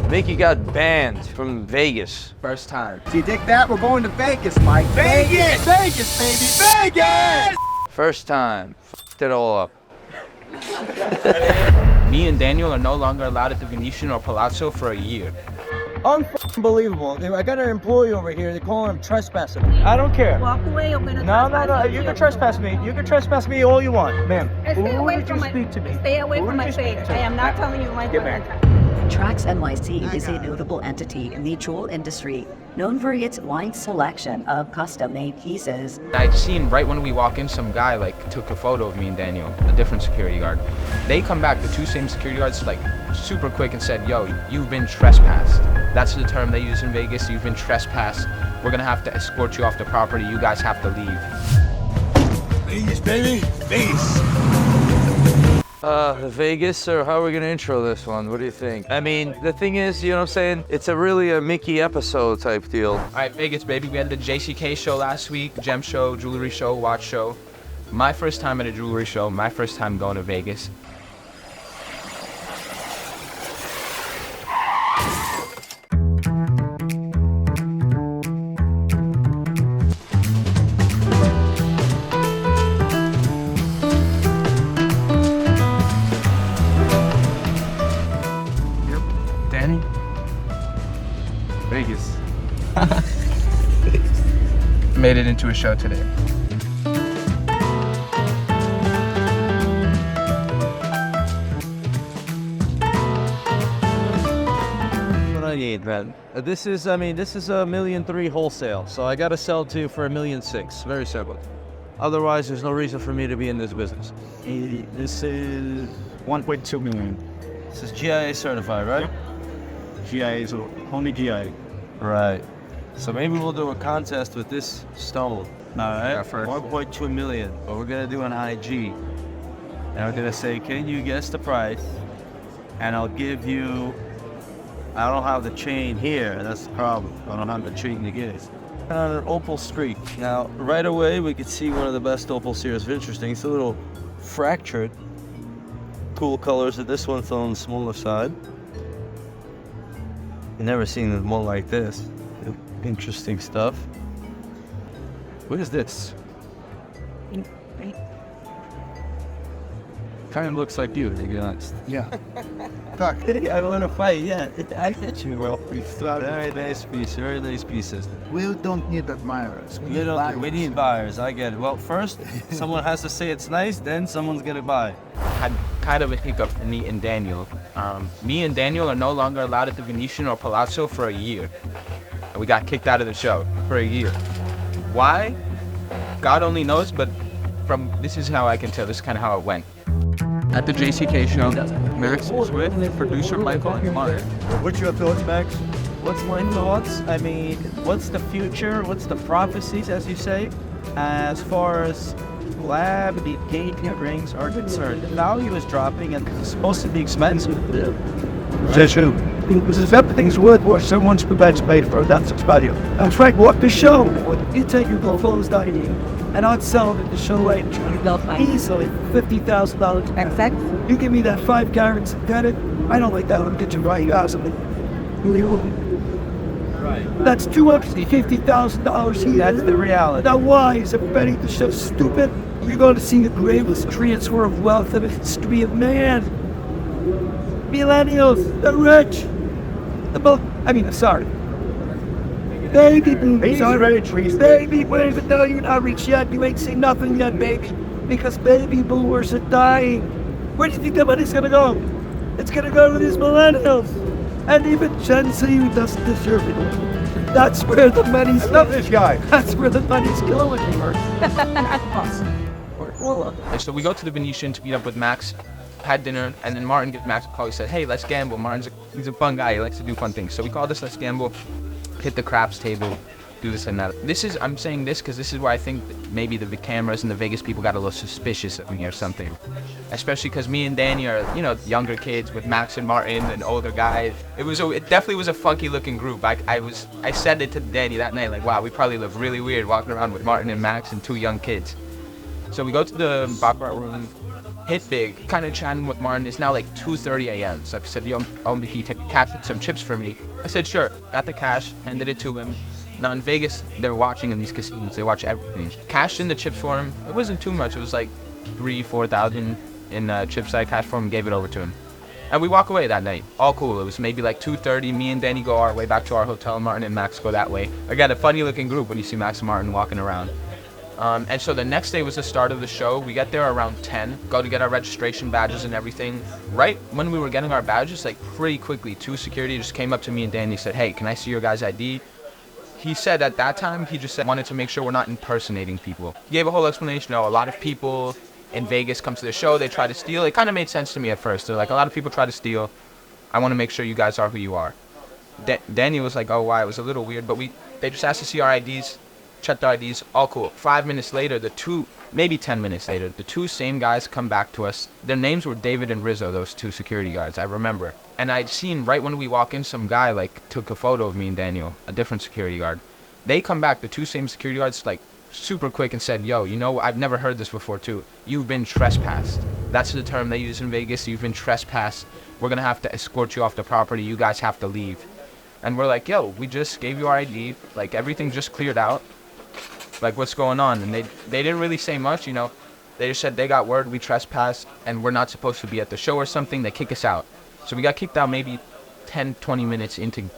Mickey got banned from Vegas. First time. Do you dig that? We're going to Vegas, Mike. Vegas! Vegas, baby! Vegas! First time. F***ed it all up. Me and Daniel are no longer allowed at the Venetian or Palazzo for a year. Unbelievable. I got an employee over here. They call him trespassing. I don't care. Walk away, I'm gonna No. You can trespass me. You can trespass me all you want, ma'am. Stay away from my speak to me? Stay away from my face. I am not telling you my TraxNYC is a notable entity in the jewel industry, known for its wide selection of custom-made pieces. I'd seen right when we walk in, some guy like took a photo of me and Daniel, a different security guard. They come back, the two same security guards, like super quick and said, yo, you've been trespassed. That's the term they use in Vegas. You've been trespassed. We're gonna have to escort you off the property. You guys have to leave. Vegas, baby. Vegas. Vegas, or how are we gonna intro this one? What do you think? I mean, the thing is, you know what I'm saying? It's really a Mickey episode type deal. All right, Vegas, baby. We had the JCK show last week, gem show, jewelry show, watch show. My first time at a jewelry show, my first time going to Vegas. Danny? Vegas. Made it into a show today. What I need, man. This is a $1.3 million wholesale, so I gotta sell to you for $1.6 million. Very simple. Otherwise, there's no reason for me to be in this business. This is 1.2 million. This is GIA certified, right? Yep. GIA, so only GIA. Right. So maybe we'll do a contest with this stone. Alright, Yeah, first. 1.2 million. But we're gonna do an IG. And I'm gonna say, can you guess the price? And I'll give you, I don't have the chain here, that's the problem. I don't have the chain to get it. On an opal streak. Now, right away, we could see one of the best opals here. It's interesting. It's a little fractured. Cool colors. This one's on the smaller side. I've never seen one like this. Interesting stuff. What is this? Kind of looks like you, to be honest. Yeah. Fuck. I don't want to fight, yeah. I hit you, well. Very nice piece, very nice pieces. We don't need admirers. We need buyers, I get it. Well, first, someone has to say it's nice, then someone's gonna buy. Had kind of a hiccup for me and Daniel. Me and Daniel are no longer allowed at the Venetian or Palazzo for a year. And we got kicked out of the show for a year. Why? God only knows, but this is how I can tell. This is kind of how it went. At the JCK show, Max was with producer Michael and Marc. What's your thoughts, Max? What's my thoughts? I mean, what's the future? What's the prophecies, as you say? As far as lab, the engagement rings are concerned, the value is dropping and it's supposed to be expensive. That's true. Because if everything's worth what someone's prepared to pay for, that's its value. And Frank, what the show? You take your portfolios down here, and I'd sell it at the show rate easily $50,000. Exactly. You give me that 5 carats and get it. I don't like that one. Get you right out of it. Right. That's $250,000 here. That's the reality. Now, why is everybody the show stupid? You're going to see the greatest transfer of wealth in the history of man. Millennials, the rich, sorry. Baby boomers are rich. Baby boomers, but no, you're not rich yet. You ain't seen nothing yet, baby. Because baby boomers are dying. Where do you think that money's gonna go? It's gonna go to these millennials. And even Gen Z who doesn't deserve it. That's where the money's going. This guy. That's where the money's going. So we go to the Venetian to meet up with Max, had dinner, and then Martin gives Max a call. He said, hey, let's gamble. He's a fun guy. He likes to do fun things. So we called this Let's Gamble, hit the craps table, do this and that. I'm saying this because this is where I think that maybe the cameras and the Vegas people got a little suspicious of me or something. Especially because me and Danny are, younger kids with Max and Martin and older guys. It definitely was a funky looking group. I said it to Danny that night, like, wow, we probably look really weird walking around with Martin and Max and 2 young kids. So we go to the baccarat room. hit big, kind of chatting with Martin. It's now like 2:30 a.m. So I said, yo, can you take cash and some chips for me? I said, sure. Got the cash, handed it to him. Now in Vegas, they're watching in these casinos. They watch everything. Cashed in the chips for him. It wasn't too much. It was like 3,000-4,000 in chips I cashed for him, gave it over to him. And we walk away that night. All cool. It was maybe like 2:30. Me and Danny go our way back to our hotel. Martin and Max go that way. Again, a funny looking group when you see Max and Martin walking around. And so the next day was the start of the show. We get there around 10, go to get our registration badges and everything. Right when we were getting our badges, like pretty quickly, 2 security just came up to me and Danny, said, hey, can I see your guys' ID? He said at that time, he just said, wanted to make sure we're not impersonating people. He gave a whole explanation. A lot of people in Vegas come to the show, they try to steal. It kind of made sense to me at first. They're like, a lot of people try to steal. I want to make sure you guys are who you are. Danny was like, oh, why? It was a little weird, but they just asked to see our IDs. Checked our IDs, all cool. 5 minutes later, maybe 10 minutes later, the 2 same guys come back to us. Their names were David and Rizzo, those 2 security guards, I remember. And I'd seen right when we walk in, some guy took a photo of me and Daniel, a different security guard. They come back, the 2 same security guards, super quick and said, yo, I've never heard this before too. You've been trespassed. That's the term they use in Vegas. You've been trespassed. We're gonna have to escort you off the property. You guys have to leave. And we're like, yo, we just gave you our ID. Everything just cleared out. What's going on? And they didn't really say much, They just said they got word we trespassed and we're not supposed to be at the show or something. They kick us out. So we got kicked out maybe 10-20 minutes into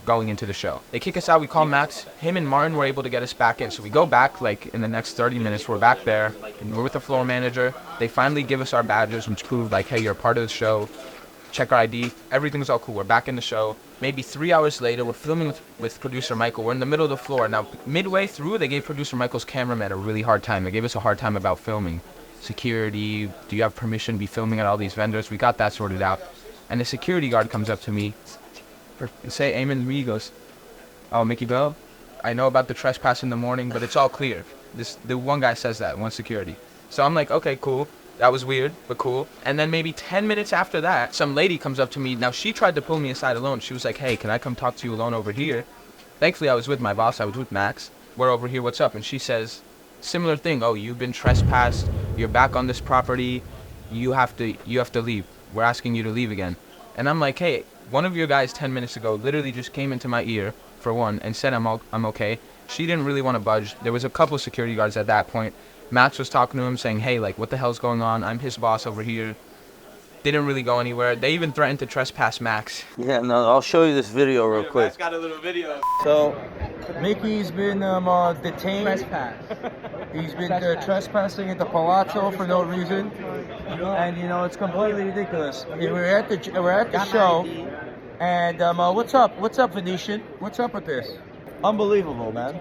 going into the show. They kick us out. We call Max. Him and Martin were able to get us back in. So we go back in the next 30 minutes. We're back there and we're with the floor manager. They finally give us our badges, which prove hey, you're a part of the show. Check our ID. Everything's all cool. We're back in the show. Maybe 3 hours later, we're filming with producer Michael. We're in the middle of the floor. Now, midway through, they gave producer Michael's cameraman a really hard time. They gave us a hard time about filming. Security, do you have permission to be filming at all these vendors? We got that sorted out. And the security guard comes up to me, say amen to me, he goes, oh, Mickey Bell, I know about the trespass in the morning, but it's all clear. The one guy says that, one security. So I'm like, okay, cool. That was weird, but cool. And then maybe 10 minutes after that, some lady comes up to me. Now, she tried to pull me aside alone. She was like, hey, can I come talk to you alone over here? Thankfully, I was with my boss. I was with Max. We're over here. What's up? And she says, similar thing. Oh, you've been trespassed. You're back on this property. You have to leave. We're asking you to leave again. And I'm like, hey, one of your guys 10 minutes ago literally just came into my ear, for one, and said I'm okay. She didn't really want to budge. There was a couple of security guards at that point. Max was talking to him saying, hey, what the hell's going on? I'm his boss over here. Didn't really go anywhere. They even threatened to trespass Max. Yeah, no, I'll show you this video real quick. Max got a little video. So, Mickey's been detained. He's been trespassing at the Palazzo for no reason, and it's completely ridiculous. We're at the show, and what's up, Venetian? What's up with this? Unbelievable, man.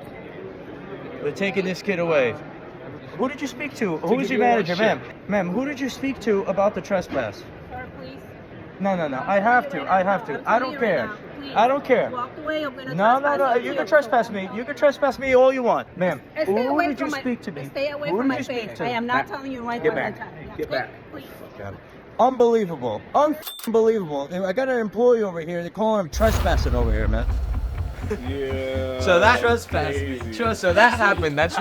They're taking this kid away. Who did you speak to? Who was your manager, ma'am? Ma'am, who did you speak to about the trespass? Sir, please. No. I have to. I don't care. Please. I don't care. Walk away. I'm gonna No. You can trespass me. You can trespass me all you want, ma'am. Stay Who away did you from speak to me? Stay away Who from did my you speak face. to? I am not telling you right Get one back. time. Get back. Please. Unbelievable. Unbelievable. I got an employee over here. They call him trespassing over here, man. Yeah. So that trespass. Sure. So that happened. That's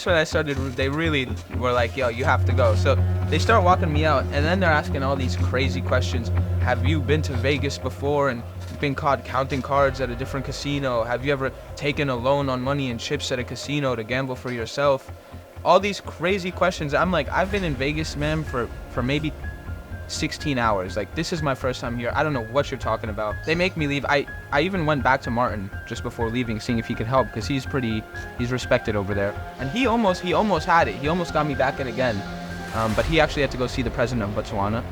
when I started. They really were like, yo, you have to go. So they start walking me out, and then they're asking all these crazy questions. Have you been to Vegas before and been caught counting cards at a different casino? Have you ever taken a loan on money and chips at a casino to gamble for yourself? All these crazy questions. I'm like, I've been in Vegas, man, for maybe 16 hours. This is my first time here. I don't know what you're talking about. They make me leave. I even went back to Martin just before leaving, seeing if he could help, because he's respected over there. And he almost had it. He almost got me back in again. But he actually had to go see the president of Botswana.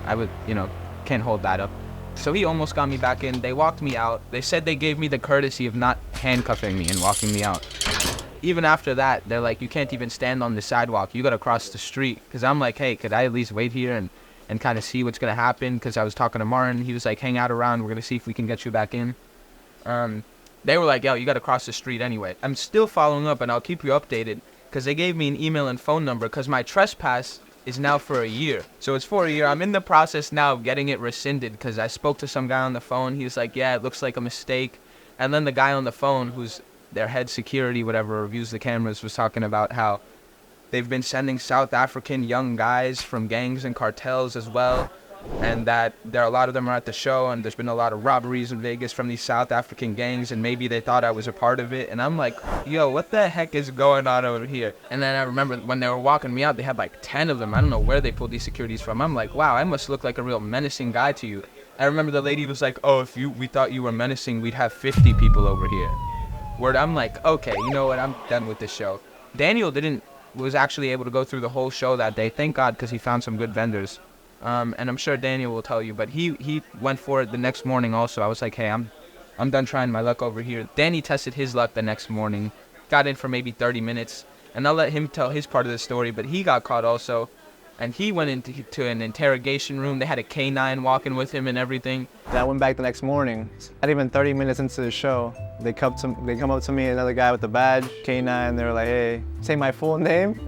Can't hold that up. So he almost got me back in. They walked me out. They said they gave me the courtesy of not handcuffing me and walking me out. Even after that, they're like, you can't even stand on the sidewalk. You gotta cross the street. Because I'm like, hey, could I at least wait here and kind of see what's going to happen? Because I was talking to Martin. He was like, hang out around. We're going to see if we can get you back in. They were like, yo, you got to cross the street anyway. I'm still following up, and I'll keep you updated, because they gave me an email and phone number, because my trespass is now for a year. So it's for a year. I'm in the process now of getting it rescinded, because I spoke to some guy on the phone. He was like, yeah, it looks like a mistake. And then the guy on the phone, who's their head security, whatever, reviews the cameras, was talking about how they've been sending South African young guys from gangs and cartels as well, and that a lot of them are at the show, and there's been a lot of robberies in Vegas from these South African gangs, and maybe they thought I was a part of it. And I'm like, yo, what the heck is going on over here? And then I remember when they were walking me out, they had like 10 of them. I don't know where they pulled these securities from. I'm like, wow, I must look like a real menacing guy to you. I remember the lady was like, oh, if we thought you were menacing, we'd have 50 people over here. Word, I'm like, okay, you know what, I'm done with this show. Daniel was actually able to go through the whole show that day, thank God, because he found some good vendors. And I'm sure Daniel will tell you, but he went for it the next morning also. I was like, hey, I'm done trying my luck over here. Danny tested his luck the next morning, got in for maybe 30 minutes, and I'll let him tell his part of the story, but he got caught also. And he went into an interrogation room. They had a K9 walking with him and everything. I went back the next morning. Not even 30 minutes into the show, they come up to me, another guy with a badge, K9. They were like, hey, say my full name.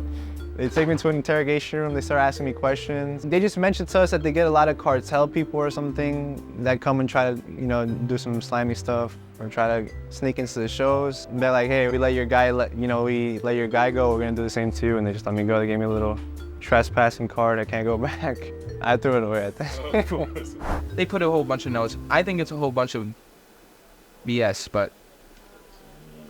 They take me to an interrogation room. They start asking me questions. They just mentioned to us that they get a lot of cartel people or something that come and try to, do some slimy stuff or try to sneak into the shows. They're like, hey, we let your guy go. We're gonna do the same to you. And they just let me go. They gave me a little trespassing card. I can't go back. I threw it away, I think. They put a whole bunch of notes. I think it's a whole bunch of BS, but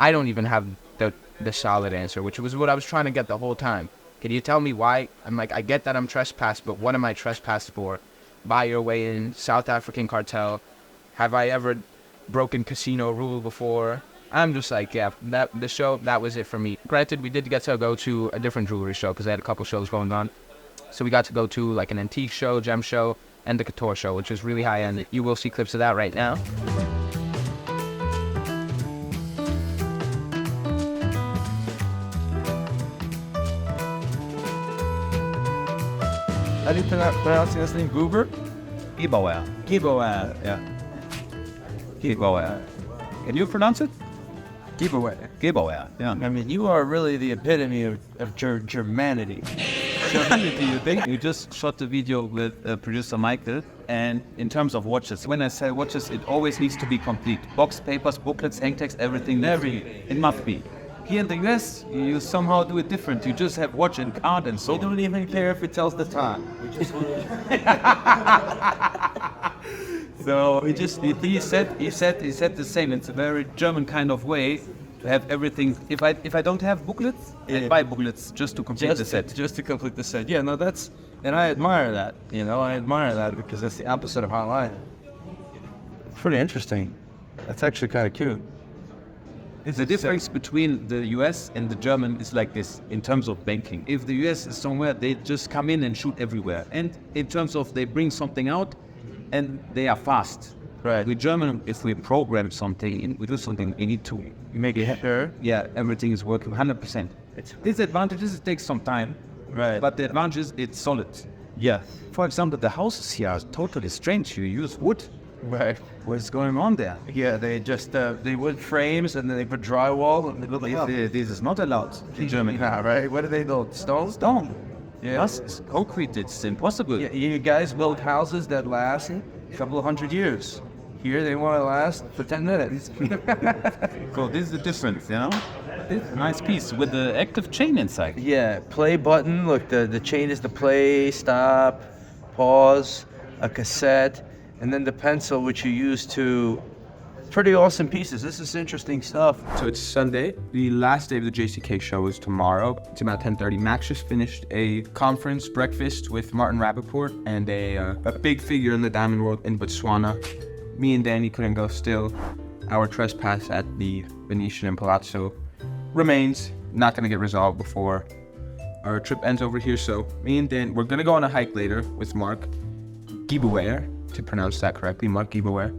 I don't even have the solid answer, which was what I was trying to get the whole time. Can you tell me why? I'm like, I get that I'm trespassed, but what am I trespassed for? Buy your way in, South African cartel. Have I ever broken casino rule before? I'm just like, yeah, the show, that was it for me. Granted, we did get to go to a different jewelry show because they had a couple shows going on. So we got to go to like an antique show, gem show, and the couture show, which was really high end. You will see clips of that right now. How do you pronounce this name? Goober? Gebauer. Gebauer. Yeah. Gebauer. Can you pronounce it? Gebauer. Gebauer. Yeah. I mean, you are really the epitome of Germanity. Germanity, you think? You just shot the video with producer Michael, and in terms of watches, when I say watches, it always needs to be complete. Box, papers, booklets, hang tags, everything. It must be. Here in the US, you somehow do it different. You just have watch and card and so. You don't even care if it tells the time. So he said the same. It's a very German kind of way to have everything. If I don't have booklets, I buy booklets just to complete the set. Just to complete the set. Yeah, no, and I admire that. I admire that because that's the opposite of online. Pretty interesting. That's actually kind of cute. The difference between the US and the German is like this in terms of banking. If the US is somewhere, they just come in and shoot everywhere. And in terms of they bring something out and they are fast. Right. With German, if we program something, we do something, we need to make it sure. Yeah, everything is working 100%. Disadvantages, it takes some time. Right. But the advantages, it's solid. Yeah. For example, the houses here are totally strange. You use wood. Right. What's going on there? Yeah, they just they wood frames and then they put drywall and they build it up. This is not allowed in Germany. Yeah, right. What do they build? Stone? Stone. Yeah. It's concrete. It's impossible. Yeah, you guys build houses that last a couple of hundred years. Here they want to last for 10 minutes. So this is the difference, This is a nice piece with the active chain inside. Yeah, play button. Look, the chain is the play, stop, pause, a cassette, and then the pencil, which you use to. Pretty awesome pieces. This is interesting stuff. So it's Sunday. The last day of the JCK show is tomorrow. It's about 10:30. Max just finished a conference breakfast with Martin Rapaport and a big figure in the diamond world in Botswana. Me and Danny couldn't go still. Our trespass at the Venetian and Bellagio remains not going to get resolved before our trip ends over here. So me and Dan, we're going to go on a hike later with Marc Gebauer, to pronounce that correctly, Marc Gebauer.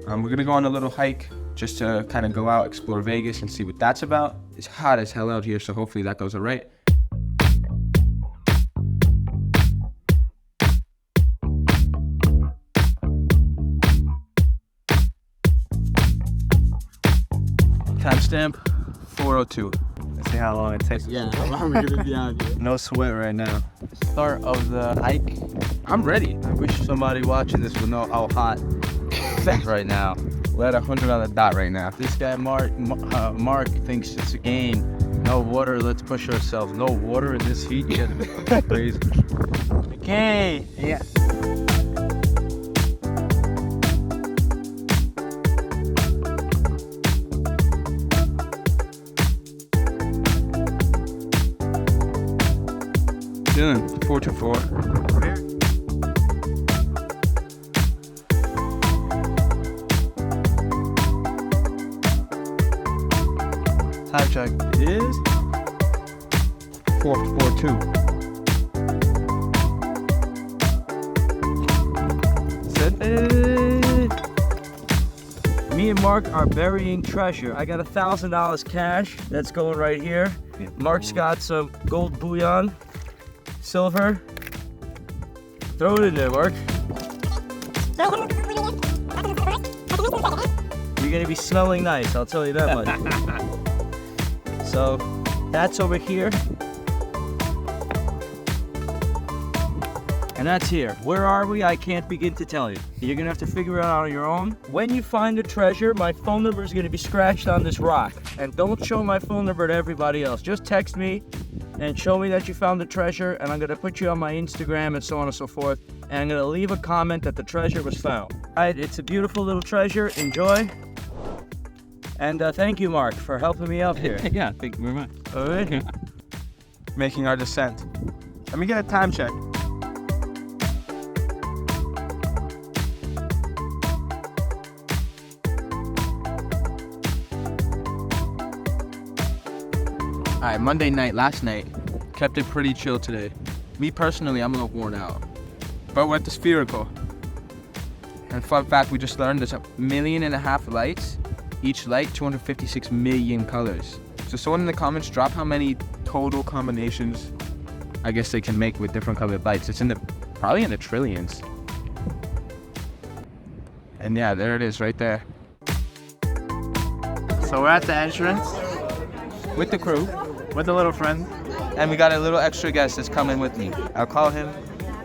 We're going to go on a little hike just to kind of go out, explore Vegas and see what that's about. It's hot as hell out here, so hopefully that goes all right. Timestamp 4:02. Let's see how long it takes. Yeah, how long are we gonna be out here? No sweat right now. Start of the hike. I'm ready. I wish somebody watching this would know how hot it's right now. We're at 100 on the dot right now. This guy Marc thinks it's a game. No water, let's push ourselves. No water in this heat, you get crazy. Okay. Yeah. Doing 4 to 4. Time check. Is 4 to 4 2. Me and Marc are burying treasure. I got $1,000 cash that's going right here. Marc's got some gold bullion, silver. Throw it in there, Marc. You're gonna be smelling nice, I'll tell you that much. So that's over here. And that's here. Where are we? I can't begin to tell you. You're gonna have to figure it out on your own. When you find the treasure, my phone number is gonna be scratched on this rock. And don't show my phone number to everybody else. Just text me and show me that you found the treasure, and I'm gonna put you on my Instagram and so on and so forth. And I'm gonna leave a comment that the treasure was found. All right, it's a beautiful little treasure. Enjoy. And thank you, Marc, for helping me out here. Yeah, thank you very much. All right. Making our descent. Let me get a time check. Alright, Monday night, last night, kept it pretty chill today. Me personally, I'm a little worn out. But we're at the Spherical. And fun fact, we just learned there's 1.5 million lights. Each light, 256 million colors. So someone in the comments, drop how many total combinations I guess they can make with different colored lights. It's probably in the trillions. And yeah, there it is right there. So we're at the entrance With the crew. with a little friend. And we got a little extra guest that's coming with me. I'll call him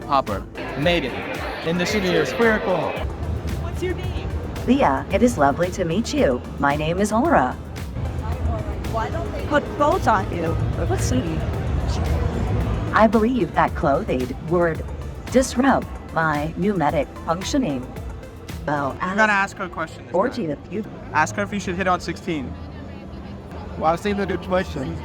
Hopper. Made it. In the city of Spherical. What's your name? Leah, it is lovely to meet you. My name is Aura. Why don't they put clothes on you? Let's see. I believe that clothing would disrupt my pneumatic functioning. Well, I'm gonna ask her a question. this time. 40th, you Ask her if you should hit on 16. Well, I was thinking of a good question.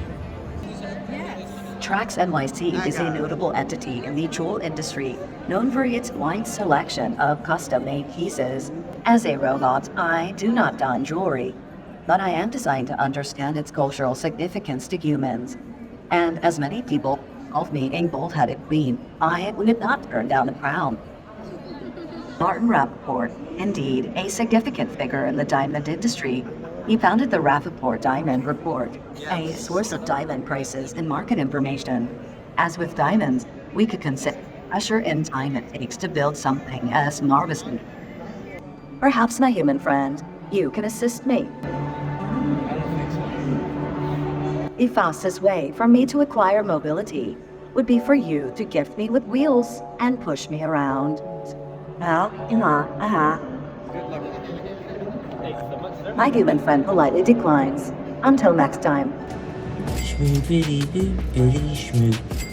TraxNYC is a notable entity in the jewel industry, known for its wide selection of custom-made pieces. As a robot, I do not don jewelry, but I am designed to understand its cultural significance to humans. And as many people called me a gold-headed queen, I would not turn down a crown. Martin Rapaport, indeed a significant figure in the diamond industry. He founded the Rapaport Diamond Report, a source of diamond prices and market information. As with diamonds, we could consider pressure and time it takes to build something as marvelous. Perhaps, my human friend, you can assist me. The fastest way for me to acquire mobility would be for you to gift me with wheels and push me around. My human friend politely declines. Until next time. Schmoobity doo, shmoo.